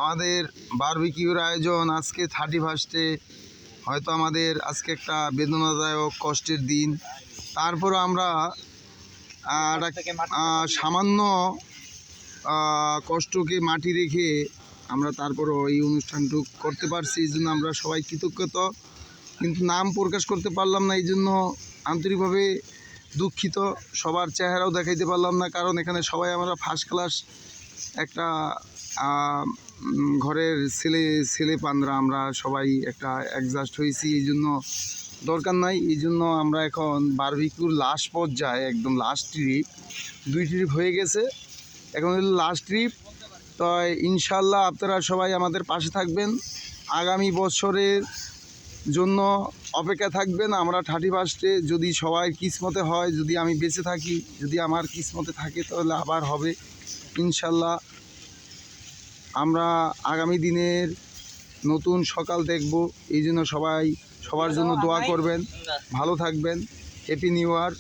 আমাদের বারবিকিউর আয়োজন আজকে 31-এ। হয়তো আমাদের আজকে একটা বেদনাদায়ক কষ্টের দিন, তারপরও আমরা সামান্য কষ্টকে মাটি রেখে আমরা তারপরও এই অনুষ্ঠানটুকু করতে পারছি। এই জন্য আমরা সবাই কৃতজ্ঞত, কিন্তু নাম প্রকাশ করতে পারলাম না, এই জন্য আন্তরিকভাবে দুঃখিত। সবার চেহারাও দেখাইতে পারলাম না, কারণ এখানে সবাই আমরা ফার্স্ট ক্লাস একটা ঘরের ছেলে পানরা আমরা সবাই একটা অ্যাডজাস্ট হয়েছি। এই জন্য দরকার নাই। এই জন্য আমরা এখন বারবিকিউর লাস্ট পর্যায়ে, একদম লাস্ট ট্রিপ, 2 ট্রিপ হয়ে গেছে, এখন হলো লাস্ট ট্রিপ। তো ইনশাল্লাহ আপনারা সবাই আমাদের পাশে থাকবেন, আগামী বছরের জন্য অপেক্ষা থাকবেন। আমরা 31-এ যদি সবাই কিসমতে হয়, যদি আমি বেঁচে থাকি, যদি আমার কিসমতে থাকে, তাহলে আবার হবে ইনশাল্লাহ। আমরা আগামী দিনের নতুন সকাল দেখব। এই জন্য সবাই সবার জন্য দোয়া করবেন, ভালো থাকবেন। Happy new year.